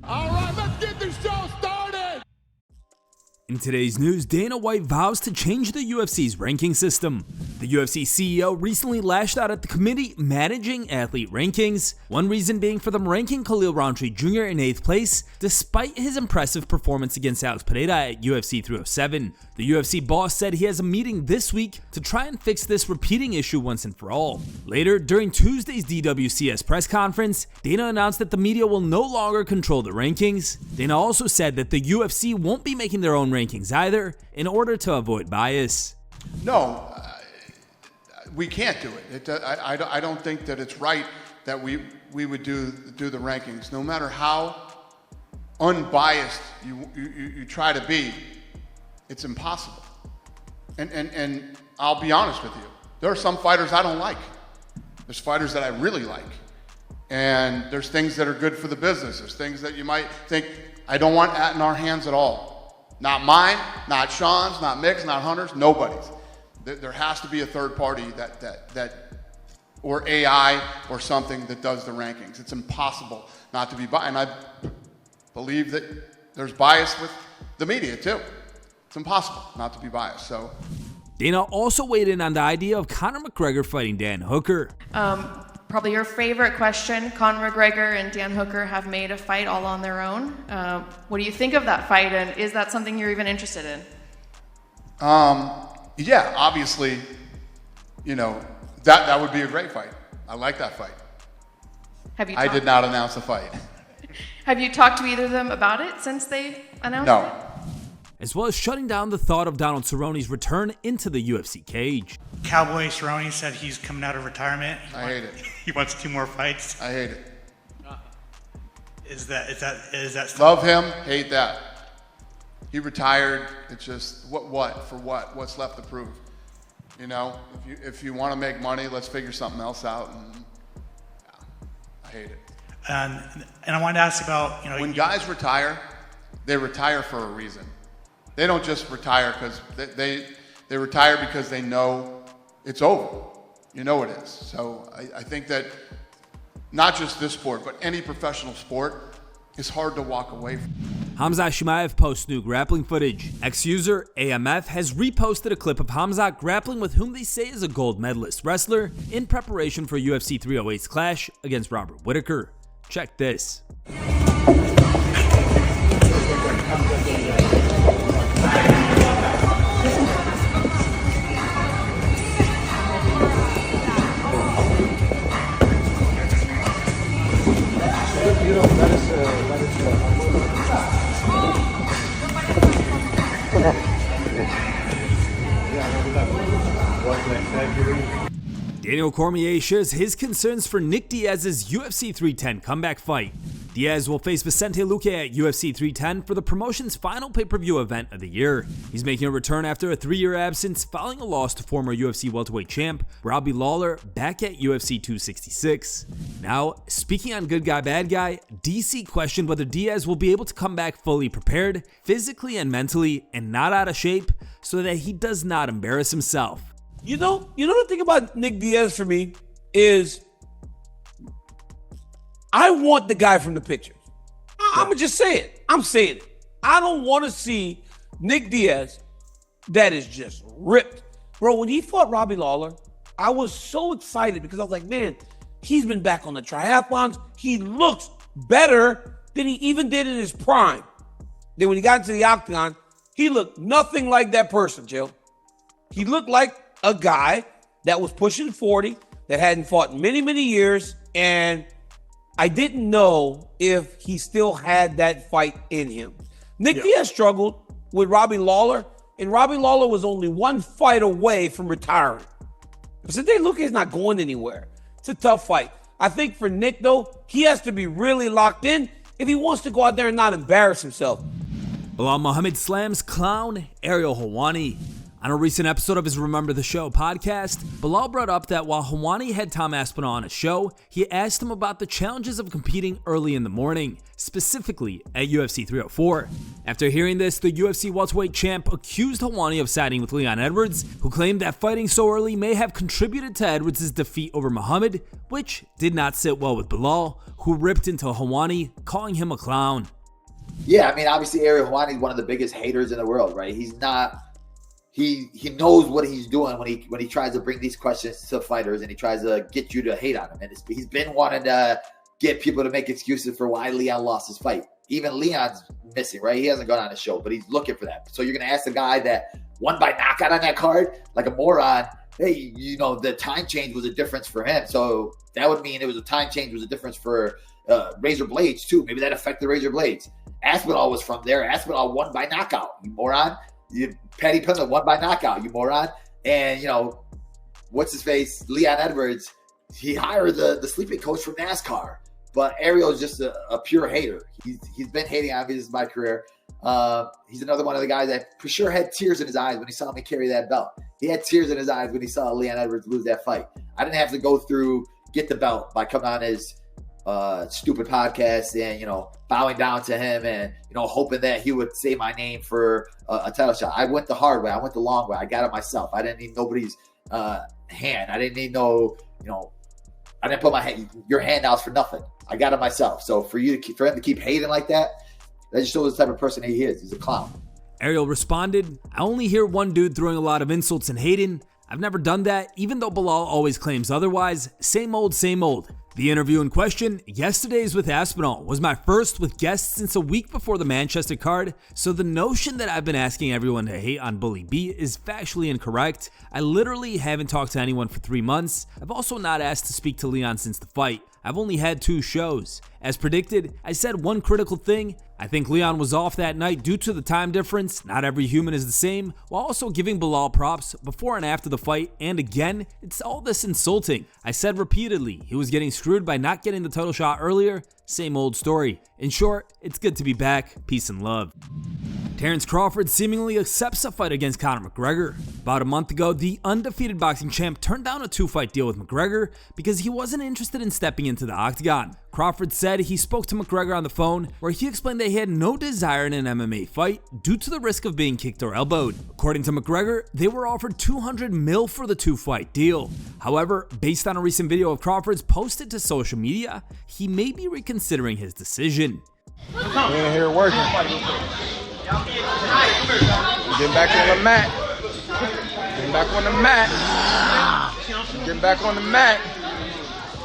All right, let's get this show started. In today's news, Dana White vows to change the UFC's ranking system. The UFC CEO recently lashed out at the committee managing athlete rankings, one reason being for them ranking Khalil Rountree Jr. in 8th place, despite his impressive performance against Alex Pereira at UFC 307. The UFC boss said he has a meeting this week to try and fix this repeating issue once and for all. Later, during Tuesday's DWCS press conference, Dana announced that the media will no longer control the rankings. Dana also said that the UFC won't be making their own rankings either, in order to avoid bias. No, we can't do it. I don't think that it's right that we would do the rankings. No matter how unbiased you try to be, it's impossible. And I'll be honest with you. There are some fighters I don't like. There's fighters that I really like. And there's things that are good for the business. There's things that you might think, I don't want in our hands at all. Not mine, not Sean's, not Mick's, not Hunter's, nobody's. There has to be a third party that or AI or something that does the rankings. It's impossible not to be biased. And I believe that there's bias with the media too. It's impossible not to be biased. So Dana also weighed in on the idea of Conor McGregor fighting Dan Hooker. Probably your favorite question. Conor McGregor and Dan Hooker have made a fight all on their own. What do you think of that fight, and is that something you're even interested in? Yeah, obviously, you know, that would be a great fight. I like that fight. I did not announce the fight. Have you talked to either of them about it since they announced No. it? As well as shutting down the thought of Donald Cerrone's return into the UFC cage. Cowboy Cerrone said he's coming out of retirement. I hate it. He wants 2 more fights. I hate it. Is that Love him, hate that. He retired. It's just what for what? What's left to prove? You know, if you want to make money, let's figure something else out. And I hate it. And I wanted to ask about, you know, when guys retire, they retire for a reason. They don't just retire because they retire because they know it's over. You know it is. So I think that not just this sport, but any professional sport, it's hard to walk away from. Khamzat Chimaev posts new grappling footage. Ex-user AMF has reposted a clip of Khamzat grappling with whom they say is a gold medalist wrestler in preparation for UFC 308's clash against Robert Whittaker. Check this. Daniel Cormier shares his concerns for Nick Diaz's UFC 310 comeback fight. Diaz will face Vicente Luque at UFC 310 for the promotion's final pay-per-view event of the year. He's making a return after a 3-year absence following a loss to former UFC welterweight champ Robbie Lawler back at UFC 266. Now, speaking on good guy, bad guy, DC questioned whether Diaz will be able to come back fully prepared, physically and mentally, and not out of shape, so that he does not embarrass himself. You know the thing about Nick Diaz for me is I want the guy from the pictures. I'm going to just say it. I'm saying it. I don't want to see Nick Diaz that is just ripped. Bro, when he fought Robbie Lawler, I was so excited because I was like, man, he's been back on the triathlons. He looks better than he even did in his prime. Then when he got into the octagon, he looked nothing like that person, Jill. He looked like a guy that was pushing 40, that hadn't fought in many, many years, and I didn't know if he still had that fight in him. Nick Diaz struggled with Robbie Lawler, and Robbie Lawler was only 1 fight away from retiring. Vicente Luque is not going anywhere. It's a tough fight. I think for Nick, though, he has to be really locked in if he wants to go out there and not embarrass himself. Belal Muhammad slams clown Ariel Helwani. On a recent episode of his Remember the Show podcast, Belal brought up that while Helwani had Tom Aspinall on a show, he asked him about the challenges of competing early in the morning, specifically at UFC 304. After hearing this, the UFC welterweight champ accused Helwani of siding with Leon Edwards, who claimed that fighting so early may have contributed to Edwards' defeat over Muhammad, which did not sit well with Belal, who ripped into Helwani, calling him a clown. Yeah, I mean, obviously Ariel Helwani is one of the biggest haters in the world, right? He's not... He knows what he's doing when he tries to bring these questions to fighters and he tries to get you to hate on him. And he's been wanting to get people to make excuses for why Leon lost his fight. Even Leon's missing, right? He hasn't gone on the show, but he's looking for that. So you're going to ask the guy that won by knockout on that card, like a moron, hey, the time change was a difference for him. So that would mean it was a time change was a difference for Razor Blades too. Maybe that affected Razor Blades. Aspinall was from there. Aspinall won by knockout, you moron. Paddy Pimblett won by knockout, you moron. And, what's his face? Leon Edwards, he hired the sleeping coach from NASCAR. But Ariel is just a pure hater. He's been hating on me this is my career. He's another one of the guys that for sure had tears in his eyes when he saw me carry that belt. He had tears in his eyes when he saw Leon Edwards lose that fight. I didn't have to go through get the belt by coming on his stupid podcast and, bowing down to him and, hoping that he would say my name for a title shot. I went the hard way. I went the long way. I got it myself. I didn't need nobody's hand. I didn't need I didn't put your hand out for nothing. I got it myself. So for him to keep hating like that just shows the type of person he is. He's a clown. Ariel responded, I only hear one dude throwing a lot of insults and hating. I've never done that, even though Belal always claims otherwise. Same old, same old. The interview in question, yesterday's with Aspinall, was my first with guests since a week before the Manchester card, so the notion that I've been asking everyone to hate on Bully B is factually incorrect. I literally haven't talked to anyone for 3 months. I've also not asked to speak to Leon since the fight. I've only had 2 shows. As predicted, I said one critical thing. I think Leon was off that night due to the time difference. Not every human is the same, while also giving Belal props before and after the fight. And again, it's all this insulting. I said repeatedly he was getting screwed by not getting the title shot earlier. Same old story. In short, it's good to be back. Peace and love. Terence Crawford seemingly accepts a fight against Conor McGregor. About a month ago, the undefeated boxing champ turned down a 2-fight deal with McGregor because he wasn't interested in stepping into the octagon. Crawford said he spoke to McGregor on the phone where he explained that he had no desire in an MMA fight due to the risk of being kicked or elbowed. According to McGregor, they were offered $200 million for the 2-fight deal. However, based on a recent video of Crawford's posted to social media, he may be reconsidering his decision. We in here working. Getting back on the mat. Getting back on the mat. Getting back on the mat.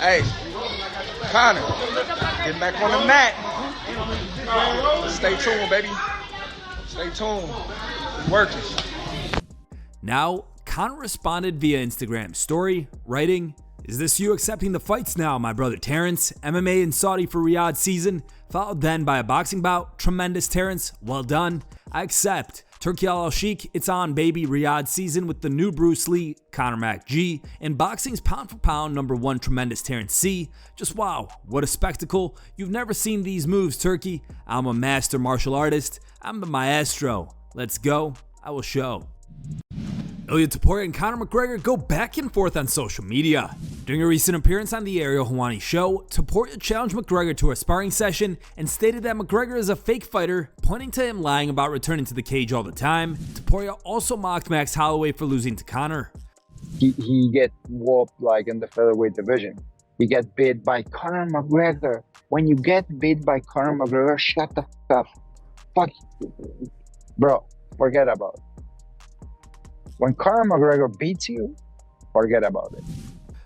Hey, Conor, getting back on the mat. Stay tuned, baby. Stay tuned. It's working. Now, Conor responded via Instagram story, writing, "Is this you accepting the fights now, my brother Terence? MMA in Saudi for Riyadh season, followed then by a boxing bout. Tremendous, Terence. Well done. I accept. Turkey Al Sheikh, it's on, baby. Riyadh season with the new Bruce Lee, Conor McG, and boxing's pound for pound #1 tremendous Terence C. Just wow, what a spectacle. You've never seen these moves, Turkey. I'm a master martial artist. I'm the maestro. Let's go. I will show." Ilia Topuria and Conor McGregor go back and forth on social media. During a recent appearance on the Ariel Helwani show, Topuria challenged McGregor to a sparring session and stated that McGregor is a fake fighter, pointing to him lying about returning to the cage all the time. Topuria also mocked Max Holloway for losing to Conor. He get whooped like in the featherweight division. He get beat by Conor McGregor. When you get beat by Conor McGregor, shut the f up. Fuck you. Bro, forget about it. When Conor McGregor beats you, forget about it.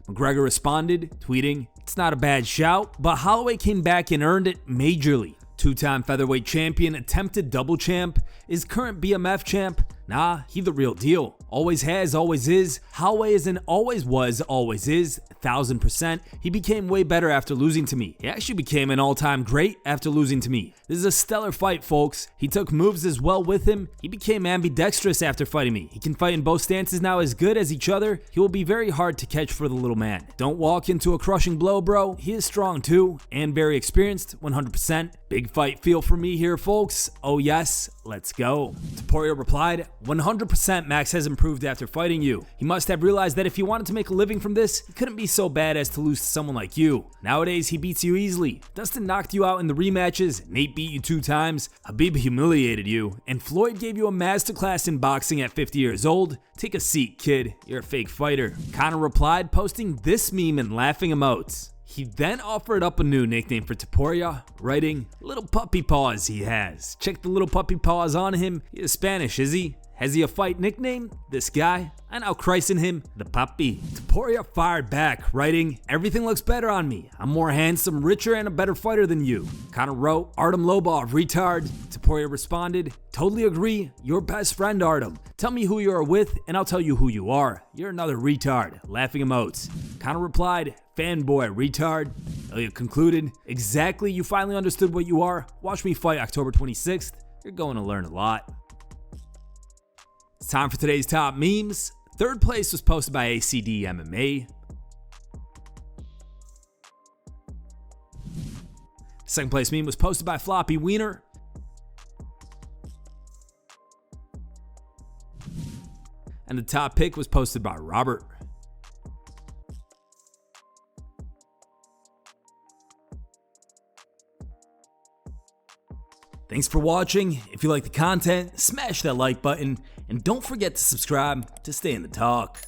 McGregor responded, tweeting, "It's not a bad shout, but Holloway came back and earned it majorly. 2-time featherweight champion, attempted double champ, is current BMF champ. Nah, he the real deal. Always has, always is. Holloway is and always was, always is, 1000%. He became way better after losing to me. He actually became an all-time great after losing to me. This is a stellar fight, folks. He took moves as well with him. He became ambidextrous after fighting me. He can fight in both stances now as good as each other. He will be very hard to catch for the little man. Don't walk into a crushing blow, bro. He is strong too, and very experienced, 100%. Big fight feel for me here, folks. Oh yes, let's go. Topuria replied, 100% Max has improved after fighting you. He must have realized that if he wanted to make a living from this, he couldn't be so bad as to lose to someone like you. Nowadays, he beats you easily. Dustin knocked you out in the rematches, Nate beat you 2 times, Khabib humiliated you, and Floyd gave you a masterclass in boxing at 50 years old. Take a seat, kid. You're a fake fighter. Conor replied, posting this meme and laughing emotes. He then offered up a new nickname for Topuria, writing, little puppy paws he has. Check the little puppy paws on him. He is Spanish, is he? Has he a fight nickname? This guy? I now christen him the puppy. Topuria fired back, writing, everything looks better on me. I'm more handsome, richer, and a better fighter than you. Conor wrote, Artem Lobov, retard. Topuria responded, totally agree, your best friend Artem. Tell me who you are with, and I'll tell you who you are. You're another retard. Laughing emotes. Conor replied, fanboy, retard. Ilia concluded, exactly, you finally understood what you are. Watch me fight October 26th. You're going to learn a lot. It's time for today's top memes. Third place was posted by ACD MMA. Second place meme was posted by Floppy Wiener. And the top pick was posted by Robert. Thanks for watching. If you like the content, smash that like button and don't forget to subscribe to stay in the talk.